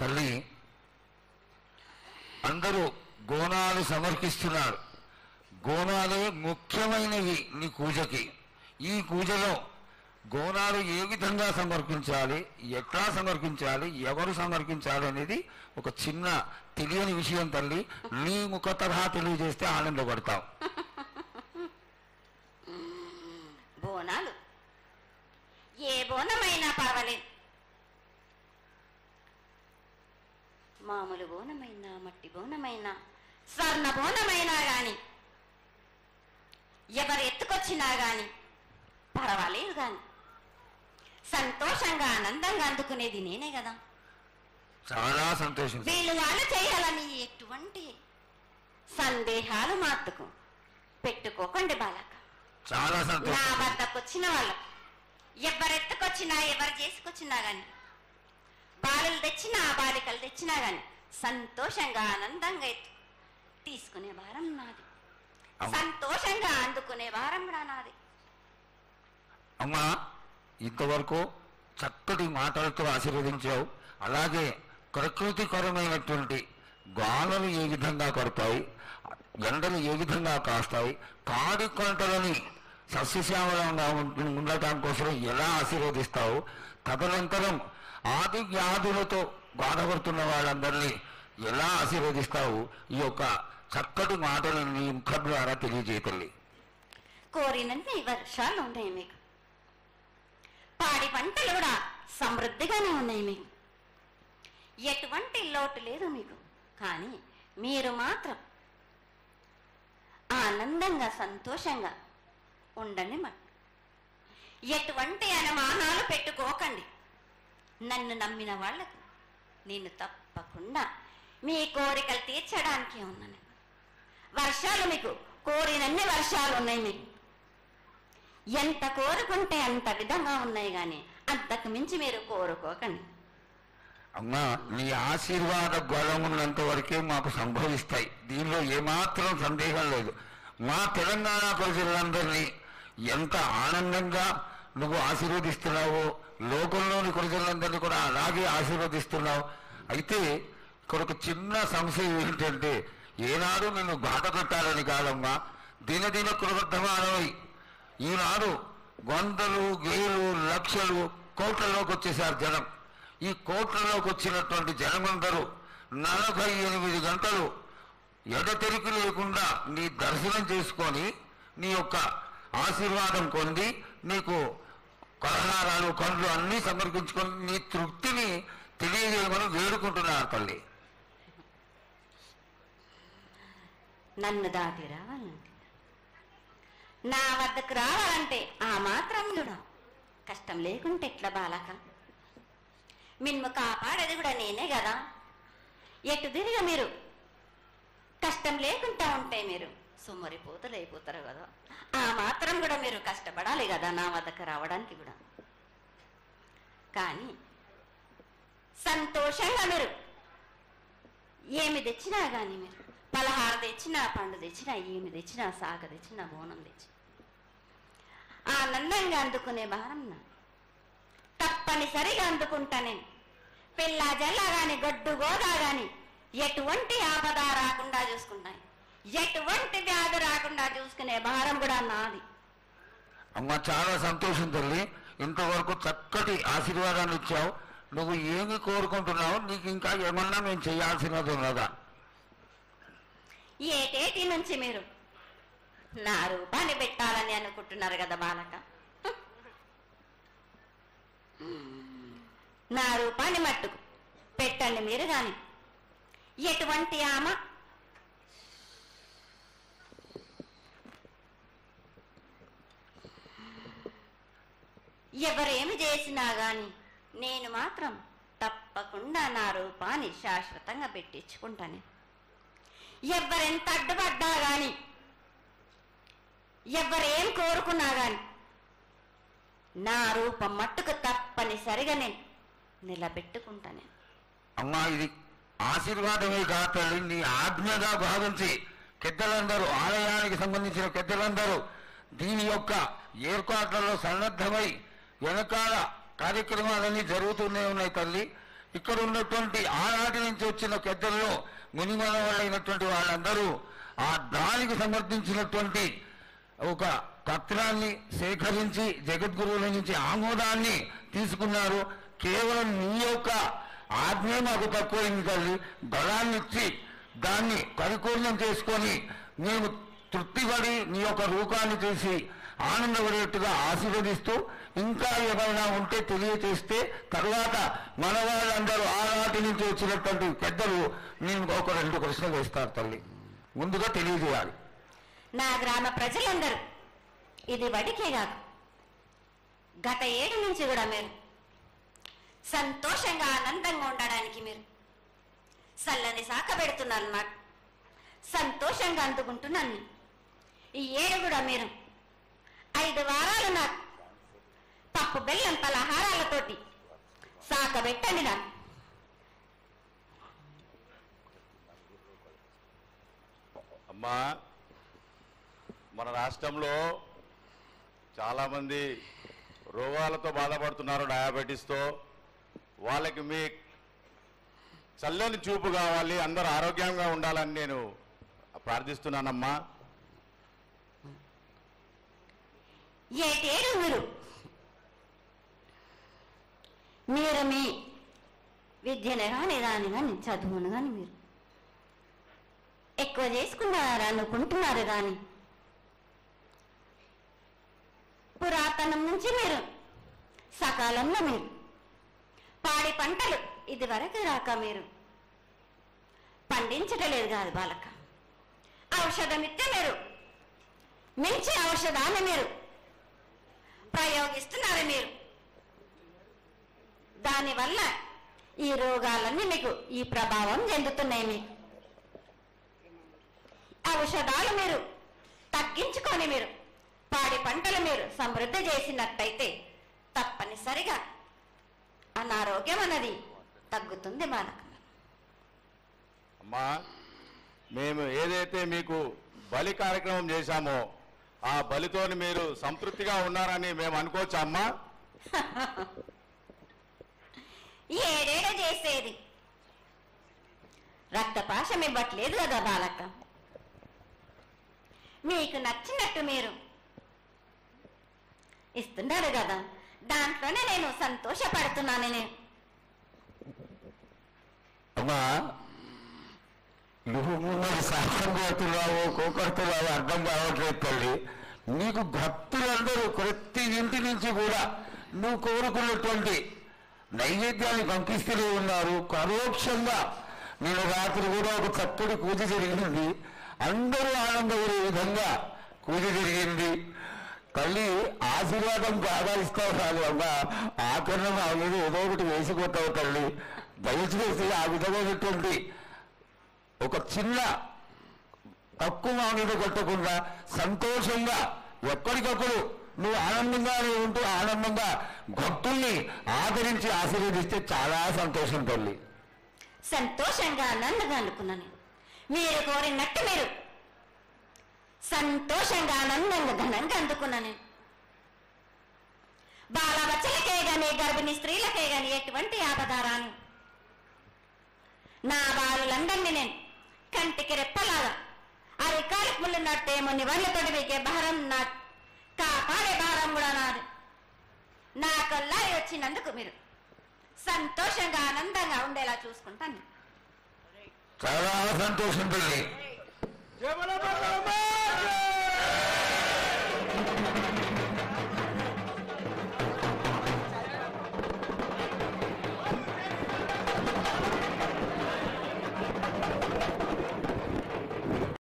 తల్లి, అందరూ గోనాలు సమర్పిస్తున్నారు. గోనాలే ముఖ్యమైనవి నీ పూజకి. ఈ పూజలో గోనాలు ఏ విధంగా సమర్పించాలి, ఎట్లా సమర్పించాలి, ఎవరు సమర్పించాలి అనేది ఒక చిన్న తెలియని విషయం తల్లి. నీ ముఖ తరహా తెలియజేస్తే ఆనందపడతావు. బోనాలు ఏ బోనమైనా పర్వాలేదు. మామూలు బోనమైనా, మట్టి బోనమైనా, స్వర్ణ బోనమైనా గాని, ఎవరు ఎత్తుకొచ్చినా గాని పర్వాలేదు. గాని సంతోషంగా ఆనందంగా అందుకునేది నేనే కదా. చాలా సంతోషం. వీళ్ళు వాళ్ళు చేయాలని ఎటువంటి సందేహాలు మాత్రకు పెట్టుకోకండి బాలక. చాలా సంతోషం. నా వద్దకు వచ్చిన వాళ్ళకు ఎవరెత్తుకొచ్చినా, ఎవరు చేసుకొచ్చినా గాని, బాలలు తెచ్చినా, బాలికలు తెచ్చినా గాని సంతోషంగా ఆనందంగా తీసుకునే భారం నాది. సంతోషంగా అందుకునే భారం కూడా నాది. అమ్మా, ఇంతవరకు చక్కటి మాటలతో ఆశీర్వదించావు. అలాగే ప్రకృతికరమైనటువంటి గాలులు ఏ విధంగా కొడతాయి, ఎండలు ఏ విధంగా కాస్తాయి, కాడి కొంటలని సస్యశ్యామలంగా ఉండటం కోసం ఎలా ఆశీర్వదిస్తావు, తదనంతరం ఆది వ్యాధులతో బాధపడుతున్న వాళ్ళందరినీ ఎలా ఆశీర్వదిస్తావు, ఈ యొక్క చక్కటి మాటలు నీ ముఖం ద్వారా తెలియజేయతల్లి. కోరినన్ని వర్షాలు ఉన్నాయి మీకు, పాడి పంటలు కూడా సమృద్ధిగానే ఉన్నాయి మీకు, ఎటువంటి లోటు లేదు మీకు. కానీ మీరు మాత్రం ఆనందంగా సంతోషంగా ఉండండి. ఎటువంటి అనుమానాలు పెట్టుకోకండి. నన్ను నమ్మిన వాళ్లకు నేను తప్పకుండా మీ కోరికలు తీర్చడానికి ఉన్నాను. వర్షాలు మీకు కోరినన్ని వర్షాలు ఉన్నాయి. మీకు ఎంత కోరుకుంటే అంత విధంగా ఉన్నాయి. కానీ అంతకు మించి మీరు కోరుకోకండి. అమ్మా, నీ ఆశీర్వాద బలం ఉన్నంత వరకే మాకు సంభవిస్తాయి. దీనిలో ఏమాత్రం సందేహం లేదు. మా తెలంగాణ ప్రజలందరినీ ఎంత ఆనందంగా నువ్వు ఆశీర్వదిస్తున్నావో, లోకంలోని ప్రజలందరినీ కూడా అలాగే ఆశీర్వదిస్తున్నావు. అయితే ఇక్కడ ఒక చిన్న సంశయం ఏంటంటే, ఏనాడు నిన్ను బాట కట్టాలని కాదమ్మా, దినదిన కృతమానమై ఈనాడు వందలు, వేలు, లక్షలు, కోట్లలోకి వచ్చేసారు జనం. ఈ కోట్లలోకి వచ్చినటువంటి జనమందరూ 48 గంటలు ఎడతెరికి లేకుండా నీ దర్శనం చేసుకొని నీ యొక్క ఆశీర్వాదం పొంది నీకు కలహారాలు, కండ్లు అన్నీ సమర్పించుకొని నీ తృప్తిని తెలియజేయమని వేడుకుంటున్నారు తల్లి. నన్ను దాటి రావాలంటే, నా వద్దకు రావాలంటే ఆ మాత్రం కూడా కష్టం లేకుంటే ఎట్లా బాలక? మిన్ను కాపాడేది కూడా నేనే కదా. ఎటు తిరిగి మీరు కష్టం లేకుండా ఉంటే మీరు సుమ్మరిపోతలు అయిపోతారు కదా. ఆ మాత్రం కూడా మీరు కష్టపడాలి కదా నా వద్దకు రావడానికి కూడా. కానీ సంతోషంగా మీరు ఏమి తెచ్చినా కానీ, మీరు పలహారం తెచ్చినా, పండు తెచ్చినా, ఏమి తెచ్చినా, సాగ తెచ్చినా, బోనం తెచ్చినా ఆనందంగా అందుకునే భారం నా తప్పనిసరిగా అందుకుంటా నేను. పిల్ల జల్ల గాని, గడ్డు గోదా గాని ఎటువంటి ఆపద రాకుండా చూసుకుంటాను. ఎటువంటి వ్యాధి రాకుండా చూసుకునే భారం కూడా నాది. అమ్మ, చాలా సంతోషం తల్లి. ఇంతవరకు చక్కటి ఆశీర్వాదాన్ని ఇచ్చావు. నువ్వు ఏమి కోరుకుంటున్నావు? నీకు ఇంకా ఏమన్నా మేము చేయాల్సినది ఉన్నదా? ఏటేటి నుంచి మీరు నా రూపాన్ని పెట్టాలని అనుకుంటున్నారు కదా బాలక. నా రూపాన్ని మట్టుకు పెట్టండి మీరు. గాని ఎటువంటి ఆమె ఎవరేమి చేసినా గాని నేను మాత్రం తప్పకుండా నా రూపాన్ని శాశ్వతంగా పెట్టించుకుంటాను. ఎవరెంత అడ్డుపడ్డా గాని, ఎవరేం కోరుకున్నా గాని నా రూపం మట్టుకు తప్పనిసరిగా నేను నిలబెట్టుకుంటాను. అమ్మా, ఇది ఆశీర్వాదమే కాదు తల్లి, నీ ఆజ్ఞగా భావించి పెద్దలందరూ, ఆలయానికి సంబంధించిన పెద్దలందరూ దీని యొక్క ఏర్పాట్లలో సన్నద్ధమై వెనకాల కార్యక్రమాలన్నీ జరుగుతూనే ఉన్నాయి తల్లి. ఇక్కడ ఉన్నటువంటి ఆనాటి నుంచి వచ్చిన పెద్దల్లో మునిమన వాళ్ళైనటువంటి వాళ్ళందరూ ఆ దానికి సమర్థించినటువంటి ఒక పత్రాన్ని సేకరించి జగద్గురువుల నుంచి ఆమోదాన్ని తీసుకున్నారు. కేవలం నీ యొక్క ఆజ్ఞే మాకు తక్కువైంది తల్లి, బలాన్ని ఇచ్చి దాన్ని పరిపూర్ణం చేసుకొని మేము తృప్తిపడి నీ యొక్క రూపాన్ని చూసి ఆనందపడేట్టుగా ఆశీర్వదిస్తూ ఇంకా ఏమైనా ఉంటే తెలియచేస్తే తర్వాత మన వాళ్ళందరూ ఆనాటి నుంచి వచ్చినటువంటి పెద్దలు నేను ఒక 2 ప్రశ్నలు వేస్తారు తల్లి, ముందుగా తెలియజేయాలి. నా గ్రామ ప్రజలందరూ ఇది వడికే కాదు, గత 7 నుంచి కూడా మీరు సంతోషంగా ఆనందంగా ఉండడానికి మీరు చల్లని సాక పెడుతున్నారు. నాకు సంతోషంగా అందుకుంటున్నాను. ఈ 7 కూడా మీరు 5 వారాలు నాకు పప్పు బెల్లం పలహారాలతోటి సాక పెట్టండి. నాకు అమ్మా, మన రాష్ట్రంలో చాలామంది రోగాలతో బాధపడుతున్నారు, డయాబెటీస్తో. వాళ్ళకి మీ చల్లని చూపు కావాలి, అందరూ ఆరోగ్యంగా ఉండాలని నేను ప్రార్థిస్తున్నానమ్మా. ఏటేడు మీరు మీ విద్యను కానీ దాన్ని కానీ చదువును కానీ మీరు ఎక్కువ చేసుకున్నారు అనుకుంటున్నారు. కానీ పురాతనం నుంచి మీరు సకాలంలో మీరు పాడి పంటలు ఇది వరకు రాక మీరు పండించటలేదు కాదు బాలక. ఔషధమిత్తే మీరు మించి ఔషధాన్ని మీరు ప్రయోగిస్తున్నారు. మీరు దానివల్ల ఈ రోగాలన్నీ మీకు ఈ ప్రభావం చెందుతున్నాయి. మీకు ఔషధాలు మీరు తగ్గించుకొని మీరు పాడి పంటలు మీరు సమృద్ధి చేసినట్టయితే తప్పనిసరిగా అనారోగ్యం అన్నది తగ్గుతుంది బాలక. అమ్మా, మేము ఏదైతే మీకు బలి కార్యక్రమం చేశామో ఆ బలితోని మీరు సంతృప్తిగా ఉన్నారని మేము అనుకోవచ్చా అమ్మా? ఏడేడ చేసేది రక్తపాశం ఇవ్వట్లేదు కదా బాలక. మీకు నచ్చినట్టు మీరు ఇస్తున్నారు కదా, దాంట్లోనే నేను సంతోషపడుతున్నాను. నేను అమ్మా, నువ్వు ముందు సాహసం కోరుతున్నావు కోకడుతున్నావు అర్థం కావట్లేదు తల్లి. నీకు భక్తులందరూ ప్రతి ఇంటి నుంచి కూడా నువ్వు కోరుకున్నటువంటి నైవేద్యాన్ని పంపిస్తూనే ఉన్నారు. పరోక్షంగా నేను రాత్రి కూడా ఒక చక్కటి పూజ జరిగింది, అందరూ ఆనందపడే విధంగా పూజ జరిగింది. తల్లి ఆశీర్వాదం బాగా ఇస్తావు కాదు అమ్మా, ఆకరణ మా మీద ఏదో ఒకటి వేసిపోతావు తల్లి. దయచేసి ఆ విధమైనటువంటి ఒక చిన్న తక్కువ మా మీద కొట్టకుండా సంతోషంగా ఎప్పటికప్పుడు నువ్వు ఆనందంగానే ఉంటూ ఆనందంగా భక్తుల్ని ఆదరించి ఆశీర్వదిస్తే చాలా సంతోషం తల్లి. సంతోషంగా ఆనందంగా అనుకున్నాను. మీరు కోరినట్టు మీరు సంతోషంగా ఆనందంగా ఘనంగా అందుకున్నాను. బాలబచ్చలకే గాని గర్భిణీ స్త్రీలకే గాని ఎటువంటి ఆపదారాను నా బాలులందరినీ నేను కంటికి రెప్పలాగా అరికాలికి ముళ్ళున్నట్టేమో నివర్లతోటి మీకే భారం నా కాపాడే భారం కూడా నాది. నా కొల్లారి వచ్చినందుకు మీరు సంతోషంగా ఆనందంగా ఉండేలా చూసుకుంటాను. చాలా సంతోషం తల్లి.